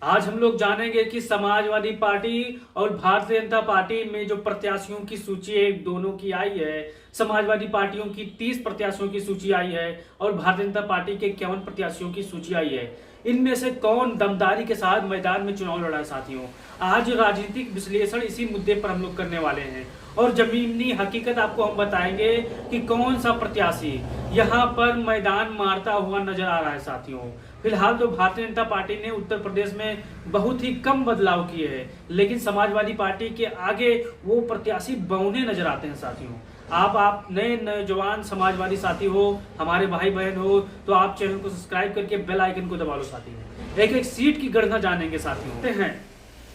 आज हम लोग जानेंगे कि समाजवादी पार्टी और भारतीय जनता पार्टी में जो प्रत्याशियों की सूची है दोनों की आई है। समाजवादी पार्टियों की 30 प्रत्याशियों की सूची आई है और भारतीय जनता पार्टी के 51 प्रत्याशियों की सूची आई है। इनमें से कौन दमदारी के साथ मैदान में चुनाव लड़ा है साथियों। आज राजनीतिक विश्लेषण इसी मुद्दे पर हम लोग करने वाले हैं और जमीनी हकीकत आपको हम बताएंगे कि कौन सा प्रत्याशी यहाँ पर मैदान मारता हुआ नजर आ रहा है साथियों। फिलहाल तो भारतीय जनता पार्टी ने उत्तर प्रदेश में बहुत ही कम बदलाव किए हैं, लेकिन समाजवादी पार्टी के आगे वो प्रत्याशी बौने नजर आते हैं साथियों। आप नए नौजवान समाजवादी साथी हो, हमारे भाई बहन हो, तो आप चैनल को सब्सक्राइब करके बेल आइकन को दबा लो साथियों। एक एक सीट की गणना जानेंगे साथियों। हैं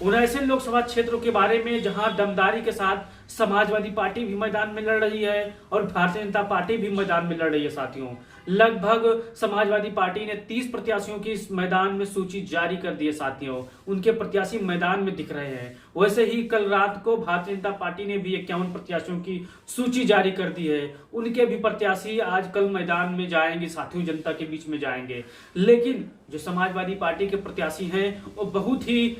79 लोकसभा क्षेत्रों के बारे में, जहां दमदारी के साथ समाजवादी पार्टी भी मैदान में लड़ रही है और भारतीय जनता पार्टी भी मैदान में लड़ रही है साथियों। लगभग समाजवादी पार्टी ने 30 प्रत्याशियों की इस मैदान में सूची जारी कर दी है साथियों। उनके प्रत्याशी मैदान में दिख रहे हैं। वैसे ही कल रात को भारतीय जनता पार्टी ने भी 51 प्रत्याशियों की सूची जारी कर दी है। उनके भी प्रत्याशी आज कल मैदान में जाएंगे साथियों, जनता के बीच में जाएंगे। लेकिन जो समाजवादी पार्टी के प्रत्याशी हैं वो बहुत ही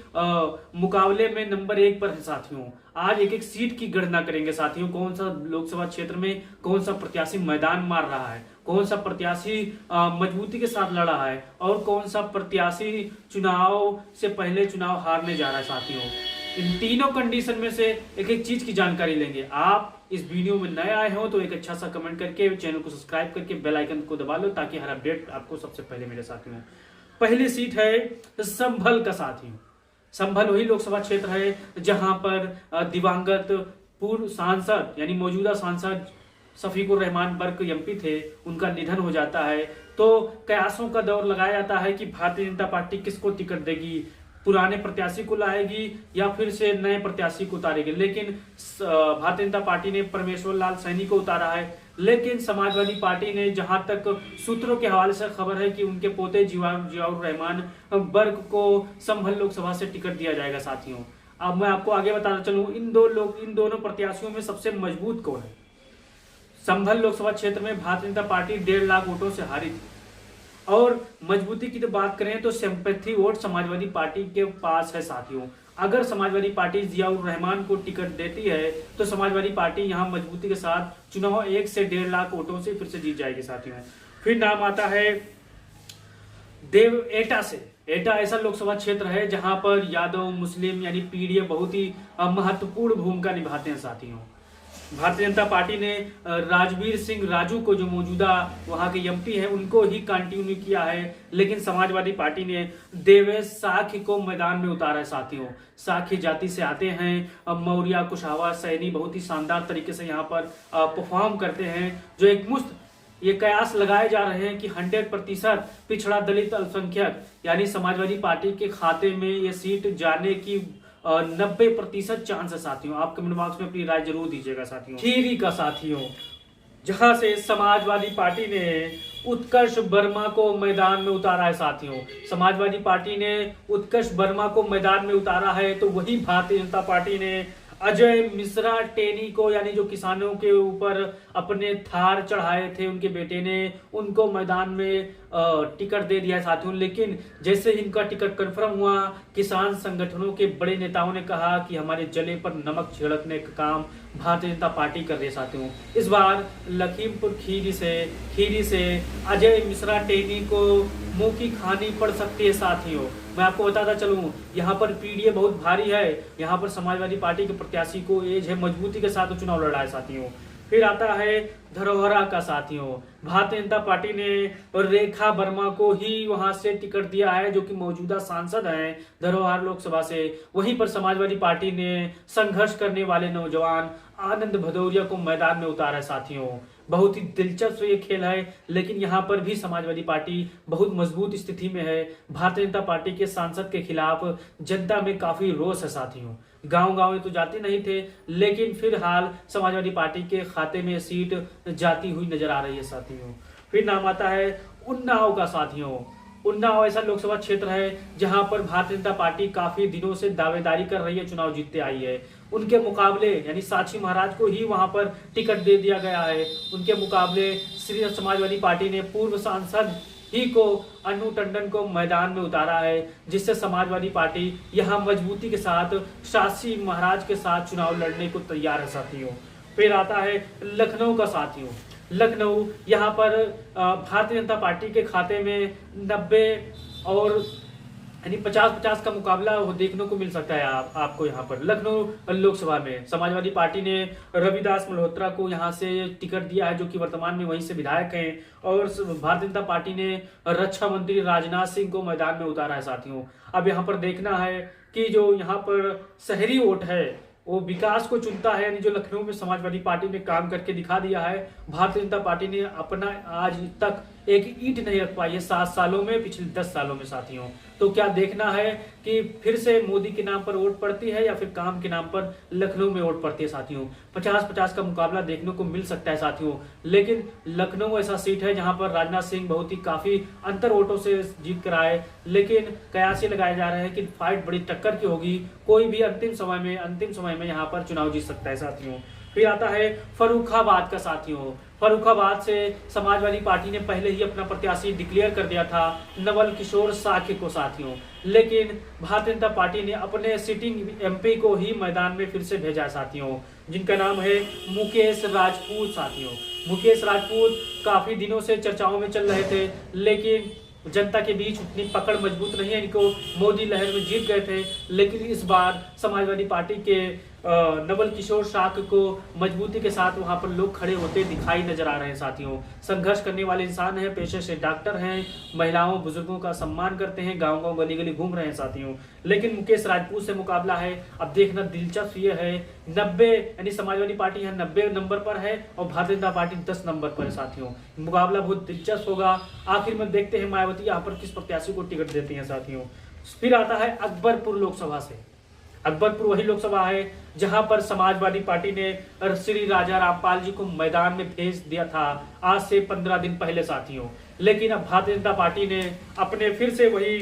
मुकाबले में नंबर 1 पर है साथियों। आज एक एक सीट की गणना करेंगे साथियों। कौन सा लोकसभा क्षेत्र में कौन सा प्रत्याशी मैदान मार रहा है, कौन सा प्रत्याशी मजबूती के साथ लड़ा है और कौन सा प्रत्याशी चुनाव से पहले चुनाव हारने जा रहा है साथियों। इन तीनों कंडीशन में से एक एक चीज की जानकारी लेंगे। आप इस वीडियो में नए आए हो तो एक अच्छा सा कमेंट करके चैनल को सब्सक्राइब करके बेल आइकन को दबा लो ताकि हर अपडेट आपको सबसे पहले मेरे साथ में। पहली सीट है संभल का साथियों। संभल वही लोकसभा क्षेत्र है जहां पर दिवंगत पूर्व सांसद यानी मौजूदा सांसद शफीकुर रहमान बर्क एमपी थे, उनका निधन हो जाता है। तो कयासों का दौर लगाया जाता है कि भारतीय जनता पार्टी किसको टिकट देगी, पुराने प्रत्याशी को लाएगी या फिर से नए प्रत्याशी को उतारेगी। लेकिन भारतीय जनता पार्टी ने परमेश्वर लाल सैनी को उतारा है। लेकिन समाजवादी पार्टी ने, जहां तक सूत्रों के हवाले से खबर है कि उनके पोते जियाउर रहमान बर्क को संभल लोकसभा से टिकट दिया जाएगा साथियों। अब मैं आपको आगे बताना चलूं, इन दोनों प्रत्याशियों में सबसे मजबूत कौन है। संभल लोकसभा क्षेत्र में भारतीय जनता पार्टी 1.5 लाख वोटों से हारी थी और मजबूती की तो बात करें तो सिंपैथी वोट समाजवादी पार्टी के पास है साथियों। अगर समाजवादी पार्टी जियाउर रहमान को टिकट देती है तो समाजवादी पार्टी यहां मजबूती के साथ चुनाव 1 से 1.5 लाख वोटों से फिर से जीत जाएगी साथियों। फिर नाम आता है देव एटा से। एटा ऐसा लोकसभा क्षेत्र है जहां पर यादव मुस्लिम यानी पीढ़ी बहुत ही महत्वपूर्ण भूमिका निभाते हैं साथियों। भारतीय जनता पार्टी ने राजवीर सिंह राजू को, जो मौजूदा वहां के एमपी हैं, उनको ही कंटिन्यू किया है। लेकिन समाजवादी पार्टी ने देवेश साखी को मैदान में उतारा है साथियों। साखी जाति से आते हैं, मौर्य कुशावा सैनी बहुत ही शानदार तरीके से यहाँ पर परफॉर्म करते हैं। जो एक मुश्त ये कयास लगाए जा रहे हैं कि 100% पिछड़ा दलित अल्पसंख्यक यानी समाजवादी पार्टी के खाते में ये सीट जाने की 90% चांस है साथियों। आप कमेंट बॉक्स में अपनी राय जरूर दीजिएगा साथियों। खीरी का साथियों, जहां से समाजवादी पार्टी ने उत्कर्ष वर्मा को मैदान में उतारा है साथियों। समाजवादी पार्टी ने उत्कर्ष वर्मा को मैदान में उतारा है तो वही भारतीय जनता पार्टी ने अजय मिश्रा टेनी को, यानी जो किसानों के ऊपर अपने थार चढ़ाए थे उनके बेटे ने, उनको मैदान में टिकट दे दिया साथियों। लेकिन जैसे ही इनका टिकट कंफर्म हुआ, किसान संगठनों के बड़े नेताओं ने कहा कि हमारे जले पर नमक छिड़कने का काम भारतीय जनता पार्टी कर रही है साथियों। इस बार लखीमपुर खीरी से अजय मिश्रा टेनी को मुंह की खानी पड़ सकती है साथियों। मैं आपको बताता चलूं, यहाँ पर पीढ़ी बहुत भारी है। यहाँ पर समाजवादी पार्टी के प्रत्याशी को एज है, मजबूती के साथ चुनाव लड़ा है साथियों। फिर आता है धरोहरा का साथियों। भारतीय जनता पार्टी ने रेखा वर्मा को ही वहां से टिकट दिया है, जो कि मौजूदा सांसद हैं धरोहर लोकसभा से। वहीं पर समाजवादी पार्टी ने संघर्ष करने वाले नौजवान आनंद भदौरिया को मैदान में उतारा है साथियों। बहुत ही दिलचस्प ये खेल है, लेकिन यहाँ पर भी समाजवादी पार्टी बहुत मजबूत स्थिति में है। भारतीय जनता पार्टी के सांसद के खिलाफ जनता में काफी रोष है साथियों। गांव-गांव में तो जाते नहीं थे, लेकिन फिलहाल समाजवादी पार्टी के खाते में सीट जाती हुई नजर आ रही है साथियों। फिर नाम आता है उन्नाव का साथियों। उन्नाव ऐसा लोकसभा क्षेत्र है जहां पर भारतीय जनता पार्टी काफी दिनों से दावेदारी कर रही है, चुनाव जीतते आई है। उनके मुकाबले यानी साक्षी महाराज को ही वहां पर टिकट दे दिया गया है। उनके मुकाबले श्री समाजवादी पार्टी ने पूर्व सांसद ही को अन्नू टंडन को मैदान में उतारा है, जिससे समाजवादी पार्टी यहाँ मजबूती के साथ शासी महाराज के साथ चुनाव लड़ने को तैयार है साथियों। फिर आता है लखनऊ का साथियों। लखनऊ यहाँ पर भारतीय जनता पार्टी के खाते में 90 और यानी 50-50 का मुकाबला देखने को मिल सकता है आपको यहाँ पर। लखनऊ लोकसभा में समाजवादी पार्टी ने रविदास मल्होत्रा को यहाँ से टिकट दिया है, जो कि वर्तमान में वहीं से विधायक हैं, और भारतीय जनता पार्टी ने रक्षा मंत्री राजनाथ सिंह को मैदान में उतारा है साथियों। अब यहाँ पर देखना है कि जो यहाँ पर शहरी वोट है वो विकास को चुनता है, यानी जो लखनऊ में समाजवादी पार्टी ने काम करके दिखा दिया है। भारतीय जनता पार्टी ने अपना आज तक एक ईंट नहीं रख पाई है 7 सालों में, पिछले 10 सालों में साथियों। तो क्या देखना है कि फिर से मोदी के नाम पर वोट पड़ती है या फिर काम के नाम पर लखनऊ में वोट पड़ती है साथियों। 50-50 का मुकाबला देखने को मिल सकता है साथियों। लेकिन लखनऊ ऐसा सीट है जहां पर राजनाथ सिंह बहुत ही काफी अंतर वोटों से जीत कर आए, लेकिन कयास ये लगाए जा रहे हैं कि फाइट बड़ी टक्कर की होगी। कोई भी अंतिम समय में यहाँ पर चुनाव जीत सकता है साथियों। फिर आता है फर्रुखाबाद का साथियों। फर्रुखाबाद से समाजवादी पार्टी ने पहले ही अपना प्रत्याशी डिक्लेयर कर दिया था, नवल किशोर साख्य को साथियों, लेकिन भारतीय जनता पार्टी ने अपने सिटिंग एमपी को ही मैदान में फिर से भेजा साथियों, जिनका नाम है मुकेश राजपूत साथियों। मुकेश राजपूत काफी दिनों से चर्चाओं में चल रहे थे, लेकिन जनता के बीच उतनी पकड़ मजबूत नहीं है, इनको मोदी लहर में जीत गए थे। लेकिन इस बार समाजवादी पार्टी के नवल किशोर शाक्य को मजबूती के साथ वहां पर लोग खड़े होते दिखाई नजर आ रहे हैं साथियों। संघर्ष करने वाले इंसान हैं, पेशे से डॉक्टर हैं, महिलाओं बुजुर्गों का सम्मान करते हैं, गांव गांव गली गली घूम रहे हैं साथियों। लेकिन मुकेश राजपूत से मुकाबला है। अब देखना दिलचस्प ये है, 90 यानी समाजवादी पार्टी यहाँ 90 नंबर पर है और भारतीय जनता पार्टी 10 नंबर पर है साथियों। मुकाबला बहुत दिलचस्प होगा। आखिर में देखते हैं मायावती यहाँ पर किस प्रत्याशी को टिकट देती है साथियों। फिर आता है अकबरपुर लोकसभा से। अकबरपुर वही लोकसभा है जहां पर समाजवादी पार्टी ने श्री राजा रामपाल जी को मैदान में भेज दिया था आज से 15 दिन पहले साथियों। लेकिन अब भारतीय जनता पार्टी ने अपने फिर से वही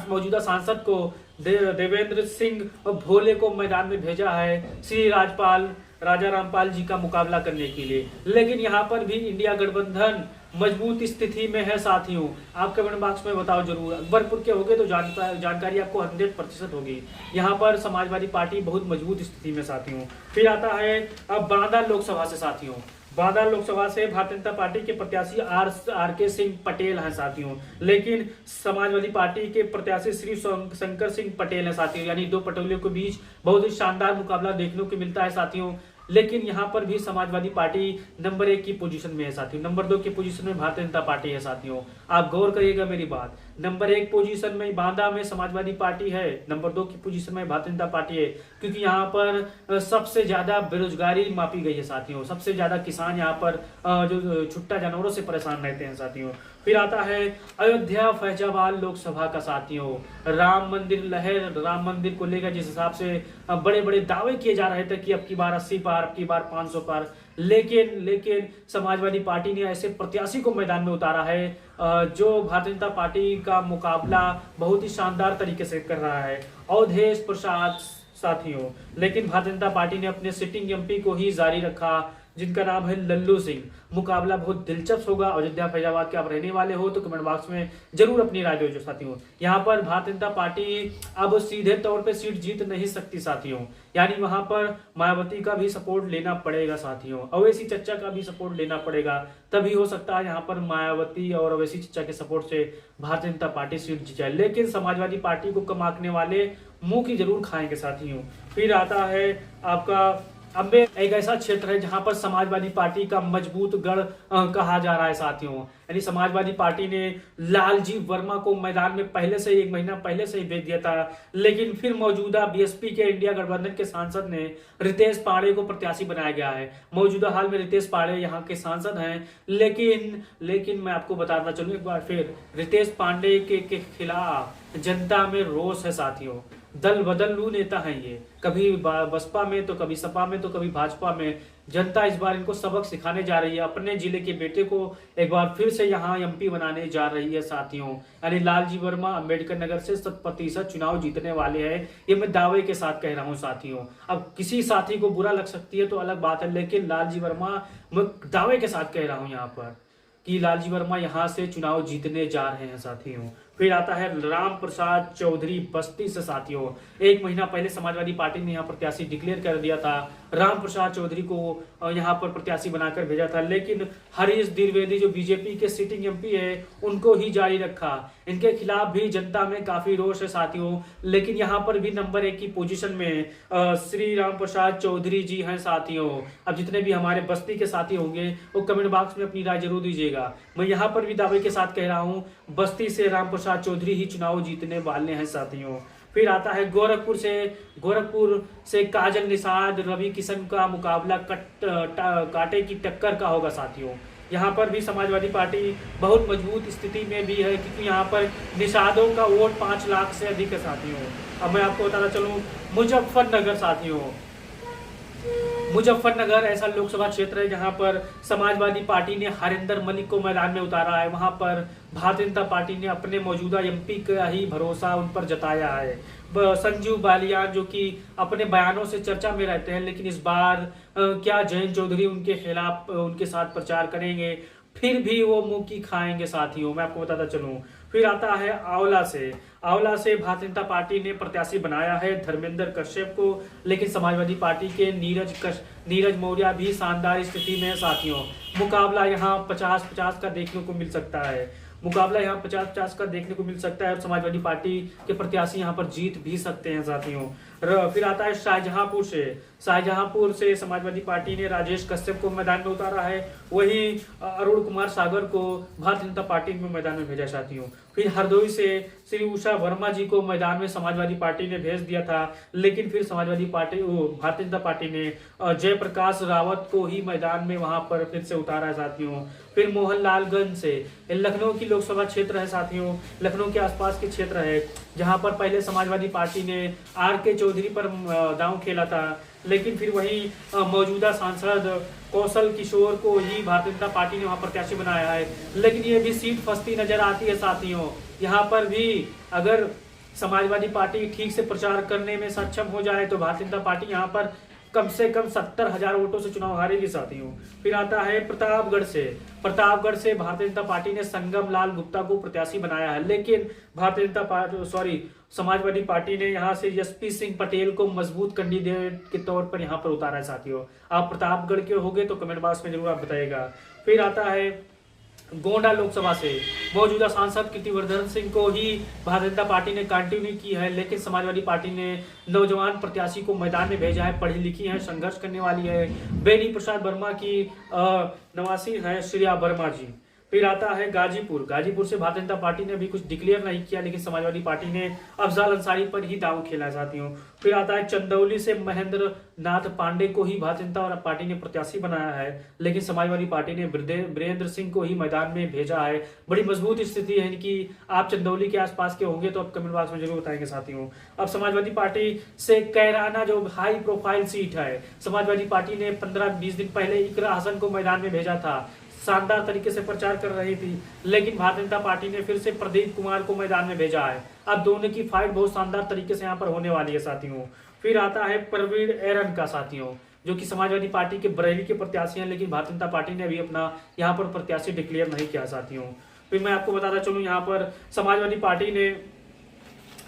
मौजूदा सांसद को देवेंद्र सिंह भोले को मैदान में भेजा है श्री राजा रामपाल जी का मुकाबला करने के लिए। लेकिन यहाँ पर भी इंडिया गठबंधन मजबूत स्थिति में है साथियों। आप कमेंट बॉक्स में बताओ जरूर, अकबरपुर के होगे तो जानकारी आपको 100% होगी। यहाँ पर समाजवादी पार्टी बहुत मजबूत स्थिति में साथियों। फिर आता है अब बांदा लोकसभा से साथियों। बांदा लोकसभा से भारतीय जनता पार्टी के प्रत्याशी आर के सिंह पटेल हैं साथियों, लेकिन समाजवादी पार्टी के प्रत्याशी श्री शंकर सिंह पटेल हैं साथियों। यानी दो पटोलियों के बीच बहुत ही शानदार मुकाबला देखने को मिलता है साथियों। लेकिन यहाँ पर भी समाजवादी पार्टी नंबर 1 की पोजीशन में है साथियों। नंबर 2 की पोजीशन में भारतीय जनता पार्टी है साथियों। आप गौर करिएगा मेरी बात, नंबर 1 पोजीशन में बांदा में समाजवादी पार्टी है, नंबर 2 की पोजीशन में भारतीय जनता पार्टी है, क्योंकि यहाँ पर सबसे ज्यादा बेरोजगारी मापी गई है साथियों। सबसे ज्यादा किसान यहाँ पर जो छुट्टा जानवरों से परेशान रहते हैं साथियों। फिर आता है अयोध्या फैजाबाद लोकसभा का साथियों। राम मंदिर लहर, राम मंदिर को लेकर जिस हिसाब से बड़े बड़े दावे किए जा रहे थे कि अब की बार 80 पार, अब की बार 500 पार, लेकिन समाजवादी पार्टी ने ऐसे प्रत्याशी को मैदान में उतारा है जो भारतीय जनता पार्टी का मुकाबला बहुत ही शानदार तरीके से कर रहा है, अवधेश प्रसाद साथियों। लेकिन भारतीय जनता पार्टी ने अपने सिटिंग एमपी को ही जारी रखा, जिनका नाम है लल्लू सिंह। मुकाबला बहुत दिलचस्प होगा। अयोध्या फैजाबाद के आप रहने वाले हो तो कमेंट बॉक्स में जरूर अपनी राय दो साथियों। यहाँ पर भारतीय जनता पार्टी अब सीधे तौर पे सीट जीत नहीं सकती साथियों, यानी वहां पर मायावती का भी सपोर्ट लेना पड़ेगा साथियों, अवैसी चच्चा का भी सपोर्ट लेना पड़ेगा, तभी हो सकता है यहाँ पर मायावती और अवैसी चच्चा के सपोर्ट से भारतीय जनता पार्टी सीट जीत जाए। लेकिन समाजवादी पार्टी को कम आंकने वाले मुंह की जरूर खाएंगे साथियों। फिर आता है आपका अम्बे, एक ऐसा क्षेत्र है जहां पर समाजवादी पार्टी का मजबूत गढ़ कहा जा रहा है साथियों। यानी समाजवादी पार्टी ने लालजी वर्मा को मैदान में पहले से 1 महीना पहले से ही भेज दिया था, लेकिन फिर मौजूदा बीएसपी के इंडिया गठबंधन के सांसद ने रितेश पांडे को प्रत्याशी बनाया गया है। मौजूदा हाल में रितेश पांडे यहाँ के सांसद हैं, लेकिन मैं आपको बताना चलूँ एक बार फिर, रितेश पांडे के खिलाफ जनता में रोष है साथियों। दल बदलू नेता हैं ये, कभी बसपा में तो कभी सपा में तो कभी भाजपा में। जनता इस बार इनको सबक सिखाने जा रही है, अपने जिले के बेटे को एक बार फिर से यहाँ एमपी बनाने जा रही है साथियों। यानी लालजी वर्मा अम्बेडकर नगर से 100% चुनाव जीतने वाले हैं, ये मैं दावे के साथ कह रहा हूँ साथियों। अब किसी साथी को बुरा लग सकती है तो अलग बात है, लेकिन लालजी वर्मा मैं दावे के साथ कह रहा हूँ यहाँ पर। कि लालजी वर्मा यहाँ से चुनाव जीतने जा रहे हैं साथियों। फिर आता है राम प्रसाद चौधरी बस्ती से साथियों। एक महीना पहले समाजवादी पार्टी ने यहाँ प्रत्याशी डिक्लेयर कर दिया था, राम प्रसाद चौधरी को यहाँ पर प्रत्याशी बनाकर भेजा था, लेकिन हरीश द्विवेदी जो बीजेपी के सिटिंग एमपी है उनको ही जारी रखा। इनके खिलाफ भी जनता में काफी रोष है साथियों, लेकिन यहाँ पर भी नंबर 1 की पोजीशन में श्री राम प्रसाद चौधरी जी हैं साथियों। अब जितने भी हमारे बस्ती के साथी होंगे वो कमेंट बॉक्स में अपनी राय जरूर दीजिएगा। मैं यहाँ पर भी दावे के साथ कह रहा हूँ, बस्ती से राम प्रसाद चौधरी ही चुनाव जीतने वाले हैं साथियों। फिर आता है गोरखपुर से काजल निषाद रवि किशन का मुकाबला कांटे की टक्कर का होगा साथियों। यहाँ पर भी समाजवादी पार्टी बहुत मजबूत स्थिति में भी है, क्योंकि यहाँ पर निषादों का वोट 5 लाख से अधिक है साथियों। अब मैं आपको बताना चलूँ, मुजफ्फरनगर साथियों, मुजफ्फरनगर ऐसा लोकसभा क्षेत्र है जहां पर समाजवादी पार्टी ने हरिंदर मलिक को मैदान में उतारा है। वहां पर भारतीय जनता पार्टी ने अपने मौजूदा एमपी का ही भरोसा उन पर जताया है। संजीव बालियान जो कि अपने बयानों से चर्चा में रहते हैं, लेकिन इस बार क्या जयंत चौधरी उनके खिलाफ उनके साथ प्रचार करेंगे, फिर भी वो मुंह की खाएंगे साथियों, मैं आपको बताता चलूं। फिर आता है आंवला से भारतीय जनता पार्टी ने प्रत्याशी बनाया है धर्मेंद्र कश्यप को, लेकिन समाजवादी पार्टी के नीरज मौर्य भी शानदार स्थिति में है साथियों। मुकाबला यहाँ 50-50 का देखने को मिल सकता है, और समाजवादी पार्टी के प्रत्याशी यहाँ पर जीत भी सकते हैं साथियों। फिर आता है शाहजहांपुर से समाजवादी पार्टी ने राजेश कश्यप को मैदान में उतारा है, वहीं अरुण कुमार सागर को भारतीय जनता पार्टी में मैदान में भेजा साथियों। फिर हरदोई से श्री उषा वर्मा जी को मैदान में समाजवादी पार्टी ने भेज दिया था, लेकिन फिर भारतीय जनता पार्टी ने जयप्रकाश रावत को ही मैदान में वहां पर फिर से उतारा है साथियों। फिर मोहनलालगंज से लखनऊ की लोकसभा क्षेत्र है साथियों, लखनऊ के आसपास के क्षेत्र है, जहां पर पहले समाजवादी पार्टी ने आर.के. चौधरी पर दांव खेला था, लेकिन फिर वही मौजूदा सांसद कौशल किशोर को ही भारतीय जनता पार्टी ने वहां प्रत्याशी बनाया है, लेकिन ये भी सीट फंसती नजर आती है साथियों। यहाँ पर भी अगर समाजवादी पार्टी ठीक से प्रचार करने में सक्षम हो जाए तो भारतीय जनता पार्टी यहाँ पर कम से कम 70,000 वोटों से चुनाव हारेगी साथियों। फिर आता है प्रतापगढ़ से भारतीय जनता पार्टी ने संगम लाल गुप्ता को प्रत्याशी बनाया है, लेकिन समाजवादी पार्टी ने यहां से एसपी सिंह पटेल को मजबूत कैंडिडेट के तौर पर यहां पर उतारा है साथियों। आप प्रतापगढ़ के होंगे तो कमेंट बॉक्स में जरूर आप बताइएगा। फिर आता है गोंडा लोकसभा से मौजूदा सांसद कीर्तिवर्धन सिंह को ही भारतीय जनता पार्टी ने कंटिन्यू की है, लेकिन समाजवादी पार्टी ने नौजवान प्रत्याशी को मैदान में भेजा है, पढ़ी लिखी है, संघर्ष करने वाली है, बेनी प्रसाद वर्मा की नवासी है श्रेया वर्मा जी। फिर आता है गाजीपुर से भारतीय जनता पार्टी ने अभी कुछ डिक्लेयर नहीं किया, लेकिन समाजवादी पार्टी ने अफजाल अंसारी पर ही दांव खेला है साथियों। फिर आता है चंदौली से महेंद्र नाथ पांडे को ही भारतीय जनता पार्टी ने प्रत्याशी बनाया है, लेकिन समाजवादी पार्टी ने वीरेंद्र सिंह को ही मैदान में भेजा है। बड़ी मजबूत स्थिति है इनकी। आप चंदौली के आसपास के होंगे तो आप कमेंट बॉक्स में जरूर बताएंगे साथियों। अब समाजवादी पार्टी से कैराना जो हाई प्रोफाइल सीट है, समाजवादी पार्टी ने 15-20 दिन पहले इकरा हसन को मैदान में भेजा था, शानदार तरीके से प्रचार कर रही थी, लेकिन भारतीय जनता पार्टी ने फिर से प्रदीप कुमार को मैदान में भेजा है। अब दोनों की फाइट बहुत शानदार तरीके से यहाँ पर होने वाली है साथियों। फिर आता है प्रवीण एरन का साथियों, जो कि समाजवादी पार्टी के बरेली के प्रत्याशी हैं, लेकिन भारतीय जनता पार्टी ने अभी अपना यहाँ पर प्रत्याशी डिक्लेयर नहीं किया साथियों। फिर मैं आपको बताता चलूँ, यहाँ पर समाजवादी पार्टी ने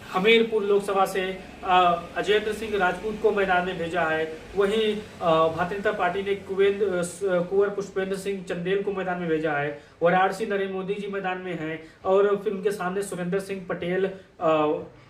हमीरपुर लोकसभा से अजयेंद्र सिंह राजपूत को मैदान में भेजा है, वहीं भारतीय जनता पार्टी ने कुंवर पुष्पेंद्र सिंह चंदेल को मैदान में भेजा है, वाराणसी नरेंद्र मोदी जी मैदान में हैं, और फिर उनके सामने सुरेंद्र सिंह पटेल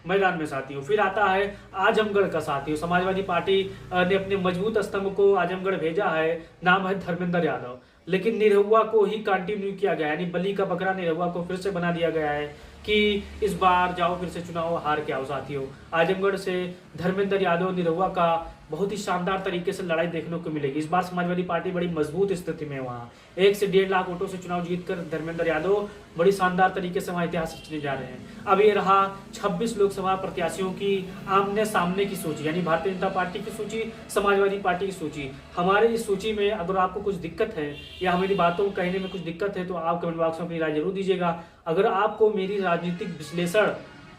मैदान में साथियों। फिर आता है आजमगढ़ का साथियों, समाजवादी पार्टी ने अपने मजबूत स्तंभ को आजमगढ़ भेजा है, नाम है धर्मेंद्र यादव, लेकिन निरहुआ को ही कंटिन्यू किया गया, यानी बली का बकरा निरहुआ को फिर से बना दिया गया है कि इस बार जाओ फिर से चुनाव हार के आओ साथियों। आजमगढ़ से धर्मेंद्र यादव निरहुआ का बहुत ही शानदार तरीके से लड़ाई देखने को मिलेगी। इस बार समाजवादी पार्टी बड़ी मजबूत स्थिति में, वहां 1 से 1.5 लाख वोटों से चुनाव जीतकर धर्मेंद्र यादव बड़ी शानदार तरीके से वहां इतिहास रचने जा रहे हैं। अब ये रहा 26 लोकसभा प्रत्याशियों की आमने सामने की सूची, यानी भारतीय जनता पार्टी की सूची, समाजवादी पार्टी की सूची। हमारे इस सूची में अगर आपको कुछ दिक्कत है या हमारी बातों को कहने में कुछ दिक्कत है तो आप कमेंट बॉक्स में अपनी राय जरूर दीजिएगा। अगर आपको मेरी राजनीतिक विश्लेषण,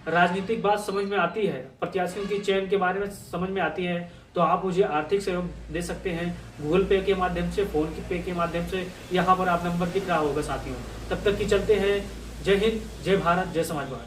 राजनीतिक बात समझ में आती है, प्रत्याशियों की चयन के बारे में समझ में आती है, तो आप मुझे आर्थिक सहयोग दे सकते हैं गूगल पे के माध्यम से, फोन पे के माध्यम से। यहाँ पर आप नंबर दिख रहा होगा साथियों। तब तक की चलते हैं। जय हिंद, जय भारत, जय समाजवाद।